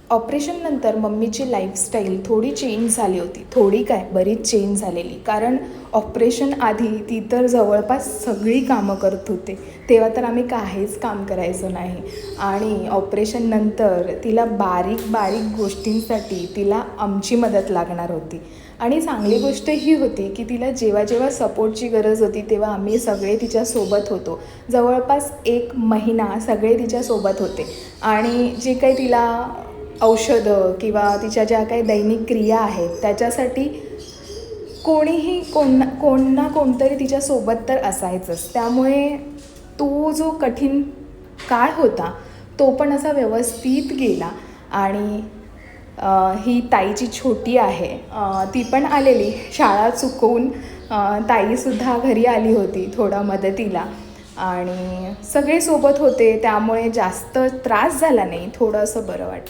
ऑपरेशननंतर मम्मीची लाईफस्टाईल थोडी चेंज झाली होती. थोडी काय, बरीच चेंज झालेली. कारण ऑपरेशन आधी ती तर जवळपास सगळी कामं करत होते. तेव्हा तर आम्ही काहीच काम करायचो नाही. आणि ऑपरेशननंतर तिला बारीक बारीक गोष्टींसाठी तिला आमची मदत लागणार होती. आणि चांगली गोष्ट ही होती की तिला जेव्हा जेव्हा सपोर्टची गरज होती तेव्हा आम्ही सगळे तिच्यासोबत होतो. जवळपास 1 महिना सगळे तिच्यासोबत होते. आणि जे काही तिला औषधं किंवा तिच्या ज्या काही दैनिक क्रिया आहेत त्याच्यासाठी कोणीही कोण ना कोणतरी तिच्यासोबत तर असायचंच. त्यामुळे तो जो कठीण काळ होता तो पण असा व्यवस्थित गेला. आणि ही ताईची छोटी आहे, ती पण आलेली शाळा चुकवून. ताईसुद्धा घरी आली होती थोडं मदतीला आणि सगळे सोबत होते त्यामुळे जास्त त्रास झाला नाही, थोडंसं बरं वाटलं.